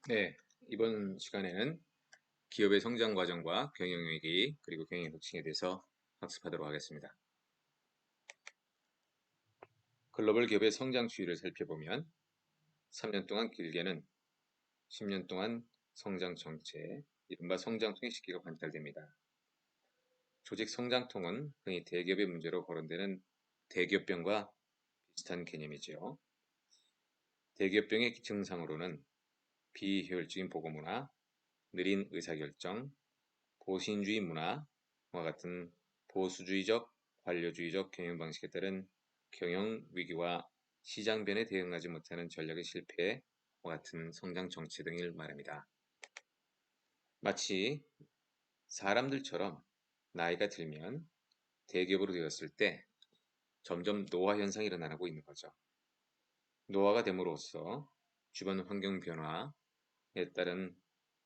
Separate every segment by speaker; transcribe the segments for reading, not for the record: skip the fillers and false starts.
Speaker 1: 네, 이번 시간에는 기업의 성장 과정과 경영위기 그리고 경영 혁신에 대해서 학습하도록 하겠습니다. 글로벌 기업의 성장 추이를 살펴보면 3년 동안 길게는 10년 동안 성장 정체, 이른바 성장통의 시기가 관찰됩니다. 조직 성장통은 흔히 대기업의 문제로 거론되는 대기업병과 비슷한 개념이지요. 대기업병의 증상으로는 비효율적인 보고 문화, 느린 의사결정, 보신주의 문화와 같은 보수주의적, 관료주의적 경영 방식에 따른 경영 위기와 시장 변에 대응하지 못하는 전략의 실패와 같은 성장 정체 등을 말합니다. 마치 사람들처럼 나이가 들면 대기업으로 되었을 때 점점 노화 현상이 일어나고 있는 거죠. 노화가 됨으로써 주변 환경 변화에 따른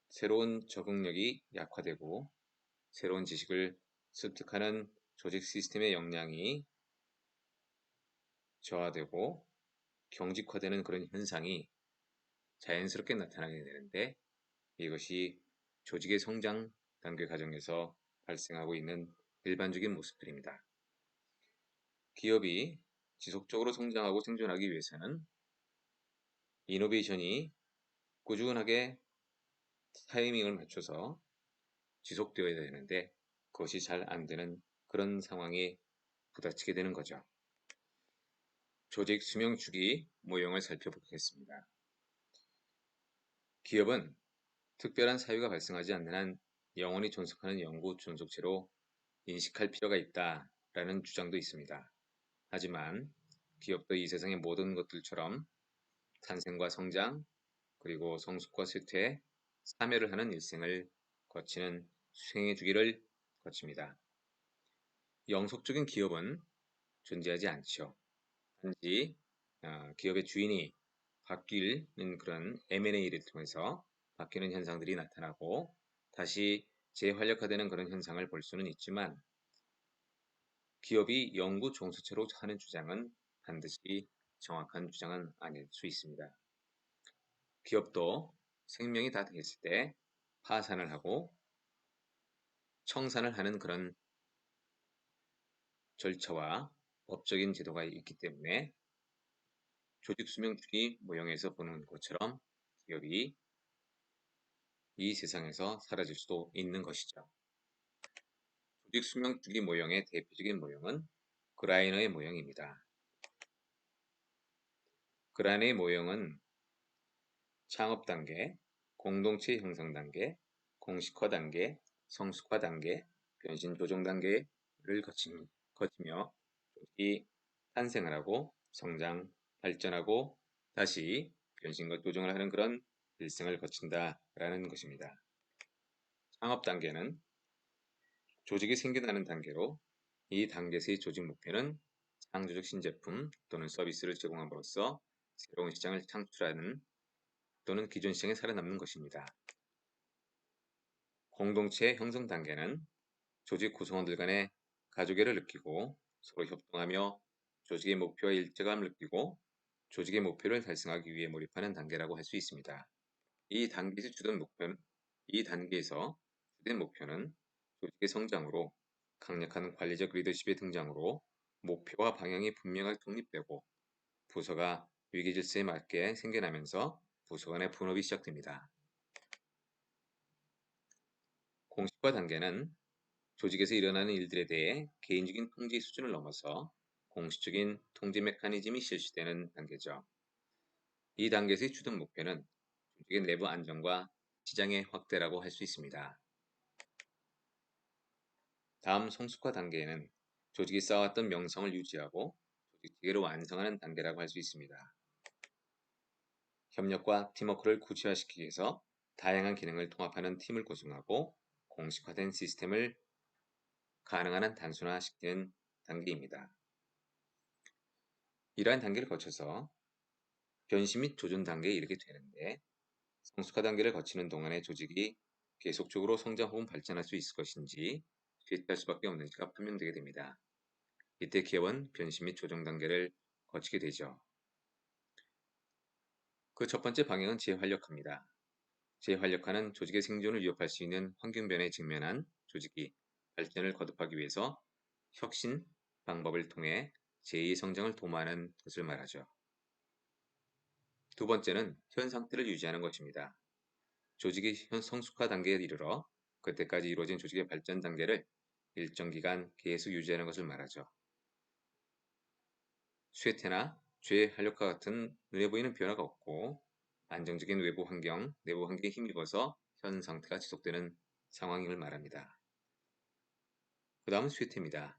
Speaker 1: 새로운 적응력이 약화되고 새로운 지식을 습득하는 조직 시스템의 역량이 저하되고 경직화되는 그런 현상이 자연스럽게 나타나게 되는데 이것이 조직의 성장 단계 과정에서 발생하고 있는 일반적인 모습들입니다. 기업이 지속적으로 성장하고 생존하기 위해서는 이노베이션이 꾸준하게 타이밍을 맞춰서 지속되어야 되는데 그것이 잘 안 되는 그런 상황에 부닥치게 되는 거죠. 조직 수명 주기 모형을 살펴보겠습니다. 기업은 특별한 사유가 발생하지 않는 한 영원히 존속하는 영구 존속체로 인식할 필요가 있다라는 주장도 있습니다. 하지만 기업도 이 세상의 모든 것들처럼 탄생과 성장, 그리고 성숙과 쇠퇴, 사멸을 하는 일생을 거치는 수행의 주기를 거칩니다. 영속적인 기업은 존재하지 않죠. 단지 기업의 주인이 바뀌는 그런 M&A를 통해서 바뀌는 현상들이 나타나고 다시 재활력화되는 그런 현상을 볼 수는 있지만 기업이 영구 종소체로 하는 주장은 반드시 정확한 주장은 아닐 수 있습니다. 기업도 생명이 다 됐을 때 파산을 하고 청산을 하는 그런 절차와 법적인 제도가 있기 때문에 조직 수명 주기 모형에서 보는 것처럼 기업이 이 세상에서 사라질 수도 있는 것이죠. 조직 수명 주기 모형의 대표적인 모형은 그라이너의 모형입니다. 그라이너의 모형은 창업 단계, 공동체 형성 단계, 공식화 단계, 성숙화 단계, 변신 조정 단계를 거치며 조직이 탄생을 하고 성장, 발전하고 다시 변신과 조정을 하는 그런 일생을 거친다라는 것입니다. 창업 단계는 조직이 생겨나는 단계로 이 단계에서의 조직 목표는 창조적 신제품 또는 서비스를 제공함으로써 새로운 시장을 창출하는 또는 기존 시장에 살아남는 것입니다. 공동체 형성 단계는 조직 구성원들 간의 가족애를 느끼고 서로 협동하며 조직의 목표와 일체감을 느끼고 조직의 목표를 달성하기 위해 몰입하는 단계라고 할 수 있습니다. 이 단계에서 주된 목표는 이 단계에서 주된 목표는 조직의 성장으로 강력한 관리적 리더십의 등장으로 목표와 방향이 분명하게 독립되고 부서가 위기 질서에 맞게 생겨나면서 부서 간의 분업이 시작됩니다. 공식화 단계는 조직에서 일어나는 일들에 대해 개인적인 통제 수준을 넘어서 공식적인 통제 메커니즘이 실시되는 단계죠. 이 단계에서의 주된 목표는 조직의 내부 안정과 시장의 확대라고 할 수 있습니다. 다음 성숙화 단계에는 조직이 쌓아왔던 명성을 유지하고 조직 체계를 완성하는 단계라고 할 수 있습니다. 협력과 팀워크를 구체화시키기 위해서 다양한 기능을 통합하는 팀을 구성하고 공식화된 시스템을 가능한 한 단순화시키는 단계입니다. 이러한 단계를 거쳐서 변신 및 조준 단계에 이르게 되는데 성숙화 단계를 거치는 동안에 조직이 계속적으로 성장 혹은 발전할 수 있을 것인지 쇠퇴할 수밖에 없는지가 판명되게 됩니다. 이때 기업은 변신 및 조정 단계를 거치게 되죠. 그 첫 번째 방향은 재활력화입니다. 재활력화는 조직의 생존을 위협할 수 있는 환경 변화에 직면한 조직이 발전을 거듭하기 위해서 혁신 방법을 통해 제2의 성장을 도모하는 것을 말하죠. 두 번째는 현 상태를 유지하는 것입니다. 조직이 현 성숙화 단계에 이르러 그때까지 이루어진 조직의 발전 단계를 일정 기간 계속 유지하는 것을 말하죠. 쇠퇴나 재활력화 같은 눈에 보이는 변화가 없고 안정적인 외부 환경, 내부 환경에 힘입어서 현 상태가 지속되는 상황임을 말합니다. 그 다음은 쇠퇴입니다.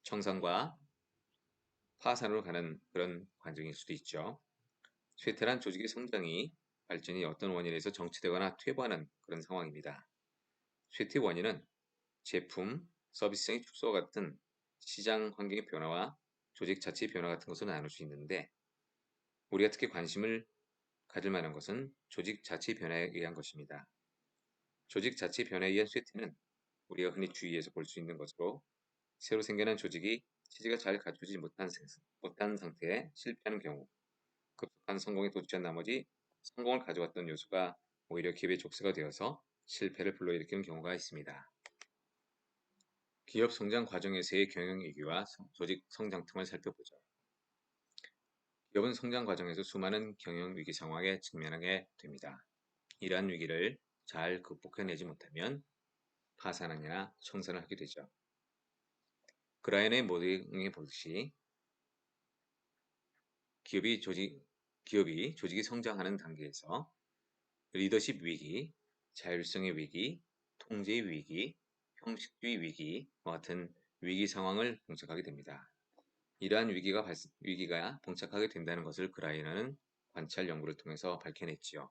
Speaker 1: 청산과 파산으로 가는 그런 과정일 수도 있죠. 쇠퇴란 조직의 성장이 발전이 어떤 원인에서 정체되거나 퇴보하는 그런 상황입니다. 쇠퇴 원인은 제품, 서비스의 축소와 같은 시장 환경의 변화와 조직 자체의 변화 같은 것으로 나눌 수 있는데 우리가 특히 관심을 가질 만한 것은 조직 자체의 변화에 의한 것입니다. 조직 자체의 변화에 의한 쇠퇴는 우리가 흔히 주위에서 볼 수 있는 것으로 새로 생겨난 조직이 체제가 잘 갖추지 못한 상태에 실패하는 경우 급속한 성공에 도취한 나머지 성공을 가져왔던 요소가 오히려 기업의 족쇄가 되어서 실패를 불러일으키는 경우가 있습니다. 기업 성장 과정에서의 경영 위기와 조직 성장 틈을 살펴보죠. 기업은 성장 과정에서 수많은 경영 위기 상황에 직면하게 됩니다. 이러한 위기를 잘 극복해내지 못하면 파산하거나 청산을 하게 되죠. 그라이너의 모델링에 보듯이 기업이 조직이 성장하는 단계에서 리더십 위기, 자율성의 위기, 통제의 위기, 형식주의 위기와 같은 위기 상황을 봉착하게 됩니다. 이러한 위기가 봉착하게 된다는 것을 그라이너는 관찰 연구를 통해서 밝혀냈지요.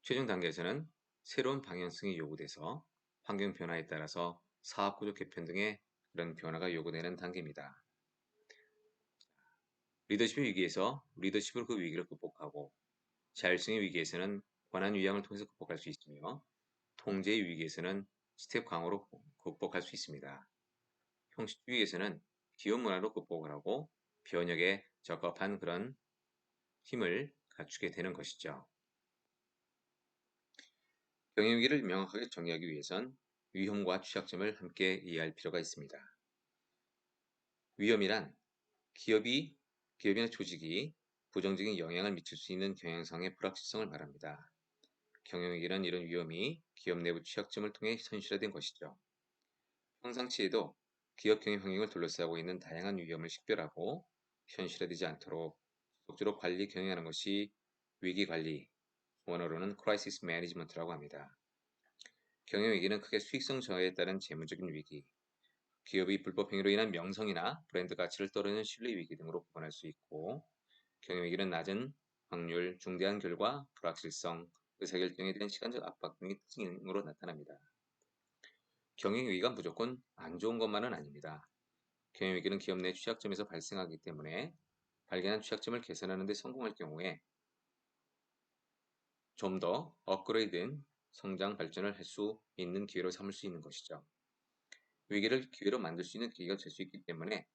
Speaker 1: 최종 단계에서는 새로운 방향성이 요구돼서 환경 변화에 따라서 사업구조 개편 등의 그런 변화가 요구되는 단계입니다. 리더십 위기에서 리더십으로 그 위기를 극복하고 자율성의 위기에서는 권한 위양을 통해서 극복할 수 있으며 통제의 위기에서는 스텝 강화로 극복할 수 있습니다. 형식주의에서는 기업 문화로 극복을 하고 변혁에 적합한 그런 힘을 갖추게 되는 것이죠. 경영위기를 명확하게 정의하기 위해선 위험과 취약점을 함께 이해할 필요가 있습니다. 위험이란 기업이나 조직이 부정적인 영향을 미칠 수 있는 경영상의 불확실성을 말합니다. 경영위기는 이런 위험이 기업 내부 취약점을 통해 현실화된 것이죠. 평상시에도 기업 경영 환경을 둘러싸고 있는 다양한 위험을 식별하고 현실화되지 않도록 지속적으로 관리 경영하는 것이 위기관리, 원어로는 Crisis Management라고 합니다. 경영위기는 크게 수익성 저하에 따른 재무적인 위기, 기업의 불법 행위로 인한 명성이나 브랜드 가치를 떨어지는 신뢰 위기 등으로 구분할 수 있고 경영위기는 낮은 확률, 중대한 결과, 불확실성, 의사결정에 대한 시간적 압박 등의 특징으로 나타납니다. 경영위기가 무조건 안 좋은 것만은 아닙니다. 경영위기는 기업 내 취약점에서 발생하기 때문에 발견한 취약점을 개선하는 데 성공할 경우에 좀 더 업그레이드된 성장 발전을 할 수 있는 기회로 삼을 수 있는 것이죠. 위기를 기회로 만들 수 있는 계기가 될 수 있기 때문에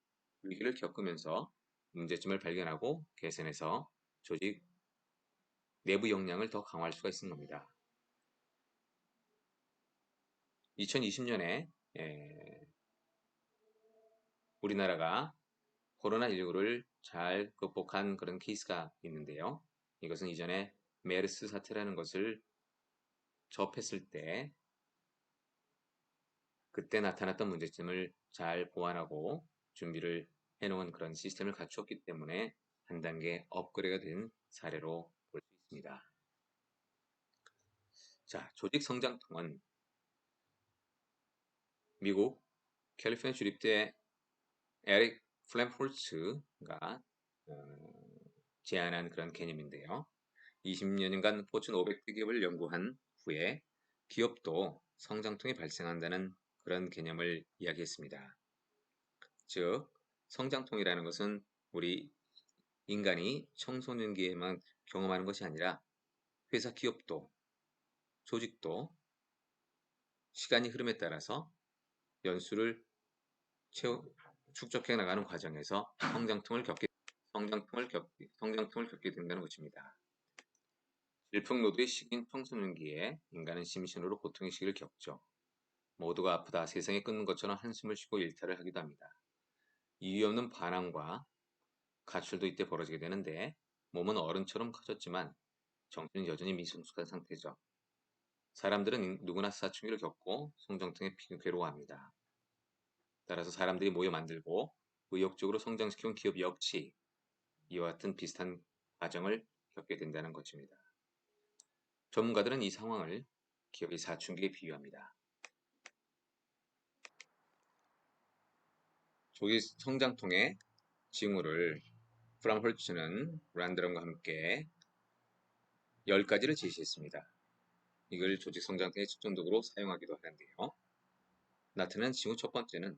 Speaker 1: 위기를 겪으면서 문제점을 발견하고 개선해서 조직 내부 역량을 더 강화할 수가 있는 겁니다. 2020년에 우리나라가 코로나19를 잘 극복한 그런 케이스가 있는데요. 이것은 이전에 메르스 사태라는 것을 접했을 때 그때 나타났던 문제점을 잘 보완하고 준비를 해놓은 그런 시스템을 갖추었기 때문에 한 단계 업그레이드가 된 사례로 볼 수 있습니다. 자, 조직 성장통은 미국 캘리포니아 주립대 에릭 플램홀츠가 제안한 그런 개념인데요. 20년간 포춘 500대 기업을 연구한 후에 기업도 성장통이 발생한다는 그런 개념을 이야기했습니다. 즉, 성장통이라는 것은 우리 인간이 청소년기에만 경험하는 것이 아니라 회사 기업도 조직도 시간이 흐름에 따라서 연수를 축적해 나가는 과정에서 성장통을 겪게 된다는 것입니다. 일풍노도의 시기인 청소년기에 인간은 심신으로 고통의 시기를 겪죠. 모두가 아프다 세상이 끊는 것처럼 한숨을 쉬고 일탈을 하기도 합니다. 이유 없는 반항과 가출도 이때 벌어지게 되는데 몸은 어른처럼 커졌지만 정신은 여전히 미성숙한 상태죠. 사람들은 누구나 사춘기를 겪고 성장통에 괴로워합니다. 따라서 사람들이 모여 만들고 의욕적으로 성장시켜온 기업 역시 이와 같은 비슷한 과정을 겪게 된다는 것입니다. 전문가들은 이 상황을 기업의 사춘기에 비유합니다. 조기 성장통의 징후를 프랑홀츠는 란드럼과 함께 10가지를 제시했습니다. 이걸 조직 성장통의 측정도구로 사용하기도 하는데요. 나타나는 징후 첫 번째는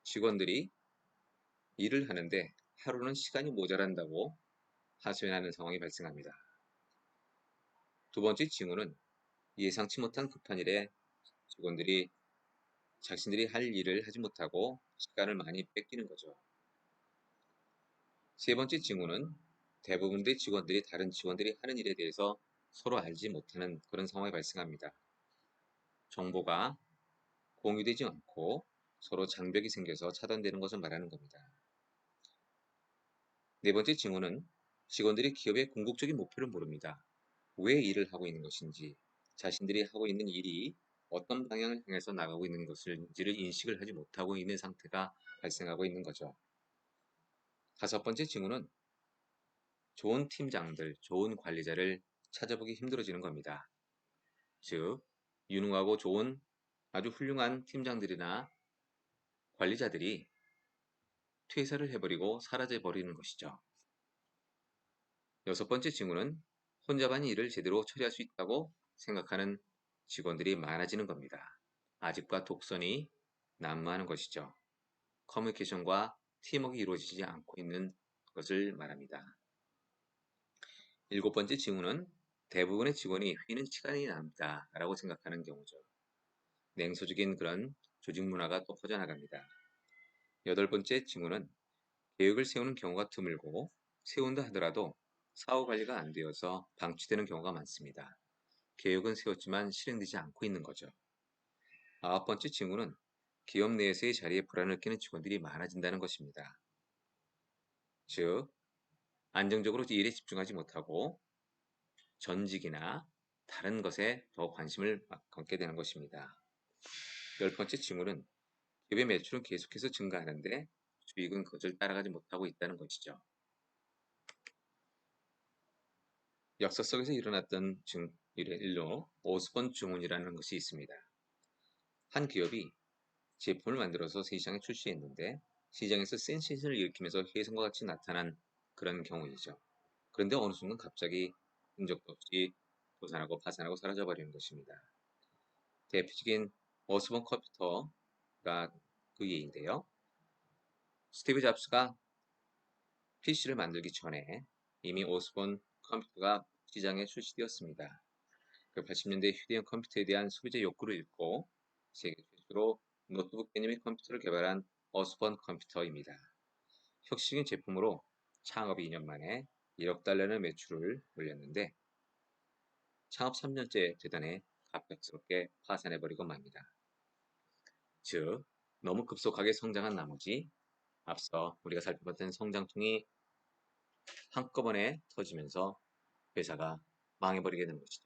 Speaker 1: 직원들이 일을 하는데 하루는 시간이 모자란다고 하소연하는 상황이 발생합니다. 두 번째 징후는 예상치 못한 급한 일에 직원들이 자신들이 할 일을 하지 못하고 시간을 많이 뺏기는 거죠. 세 번째 징후는 대부분의 직원들이 다른 직원들이 하는 일에 대해서 서로 알지 못하는 그런 상황이 발생합니다. 정보가 공유되지 않고 서로 장벽이 생겨서 차단되는 것을 말하는 겁니다. 네 번째 징후는 직원들이 기업의 궁극적인 목표를 모릅니다. 왜 일을 하고 있는 것인지, 자신들이 하고 있는 일이 어떤 방향을 향해서 나가고 있는 것인지를 인식을 하지 못하고 있는 상태가 발생하고 있는 거죠. 다섯 번째 징후는 좋은 팀장들, 좋은 관리자를 찾아보기 힘들어지는 겁니다. 즉, 유능하고 좋은 아주 훌륭한 팀장들이나 관리자들이 퇴사를 해버리고 사라져버리는 것이죠. 여섯 번째 징후는 혼자만 일을 제대로 처리할 수 있다고 생각하는 직원들이 많아지는 겁니다. 아집과 독선이 난무하는 것이죠. 커뮤니케이션과 팀워크가 이루어지지 않고 있는 것을 말합니다. 일곱 번째 징후는 대부분의 직원이 회의는 시간이 납니다 라고 생각하는 경우죠. 냉소적인 그런 조직 문화가 또 퍼져나갑니다. 여덟 번째 징후는 계획을 세우는 경우가 드물고 세운다 하더라도 사후 관리가 안 되어서 방치되는 경우가 많습니다. 계획은 세웠지만 실행되지 않고 있는 거죠. 아홉 번째 징후는 기업 내에서의 자리에 불안을 느끼는 직원들이 많아진다는 것입니다. 즉, 안정적으로 일에 집중하지 못하고 전직이나 다른 것에 더 관심을 갖게 되는 것입니다. 열 번째 징후는 기업의 매출은 계속해서 증가하는데 수익은 그것을 따라가지 못하고 있다는 것이죠. 역사 속에서 일어났던 일로 오스본 증후이라는 것이 있습니다. 한 기업이 제품을 만들어서 시장에 출시했는데 시장에서 센세이션을 일으키면서 혜성과 같이 나타난 그런 경우이죠. 그런데 어느 순간 갑자기 흔적도 없이 도산하고 파산하고 사라져버리는 것입니다. 대표적인 오스본 컴퓨터가 그 예인데요. 스티브 잡스가 PC를 만들기 전에 이미 오스본 컴퓨터가 시장에 출시되었습니다. 그 80년대 휴대용 컴퓨터에 대한 소비자 욕구를 읽고 세계 최초로 노트북 개념의 컴퓨터를 개발한 오스본 컴퓨터입니다. 혁신적인 제품으로 창업 2년 만에 1억 달러의 매출을 올렸는데 창업 3년째 되던해 갑작스럽게 파산해버리고 맙니다. 즉, 너무 급속하게 성장한 나머지 앞서 우리가 살펴봤던 성장통이 한꺼번에 터지면서 회사가 망해버리게 된 것이죠.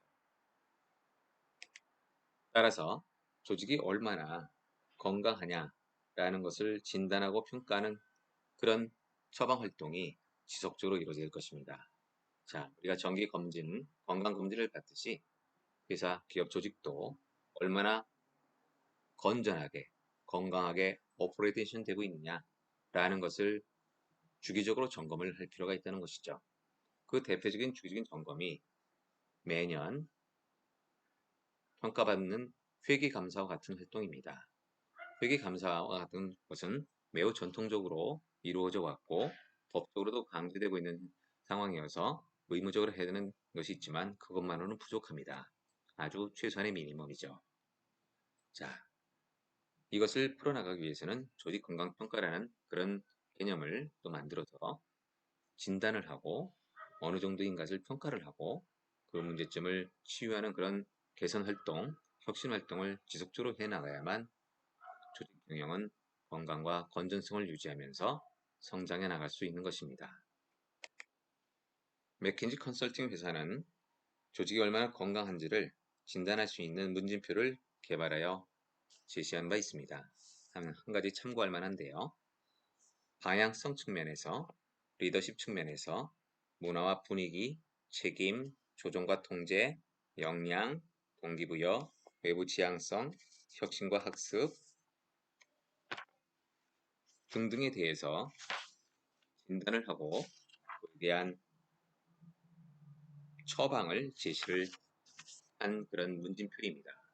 Speaker 1: 따라서 조직이 얼마나 건강하냐라는 것을 진단하고 평가하는 그런 처방 활동이 지속적으로 이루어질 것입니다. 자, 우리가 정기 검진, 건강 검진을 받듯이 회사, 기업 조직도 얼마나 건전하게, 건강하게 오퍼레이션 되고 있느냐라는 것을 주기적으로 점검을 할 필요가 있다는 것이죠. 그 대표적인 주기적인 점검이 매년 평가받는 회계감사와 같은 활동입니다. 회계감사와 같은 것은 매우 전통적으로 이루어져 왔고 법적으로도 강제되고 있는 상황이어서 의무적으로 해야 되는 것이 있지만 그것만으로는 부족합니다. 아주 최소한의 미니멈이죠. 자, 이것을 풀어나가기 위해서는 조직건강평가라는 그런 개념을 또 만들어서 진단을 하고 어느 정도인 것을 평가를 하고 그 문제점을 치유하는 그런 개선 활동, 혁신 활동을 지속적으로 해나가야만 조직 경영은 건강과 건전성을 유지하면서 성장해 나갈 수 있는 것입니다. 맥킨지 컨설팅 회사는 조직이 얼마나 건강한지를 진단할 수 있는 문진표를 개발하여 제시한 바 있습니다. 한 가지 참고할 만한데요. 방향성 측면에서, 리더십 측면에서, 문화와 분위기, 책임, 조정과 통제, 역량, 동기부여, 외부 지향성, 혁신과 학습 등등에 대해서 진단을 하고 그에 대한 처방을 제시를 한 그런 문진표입니다.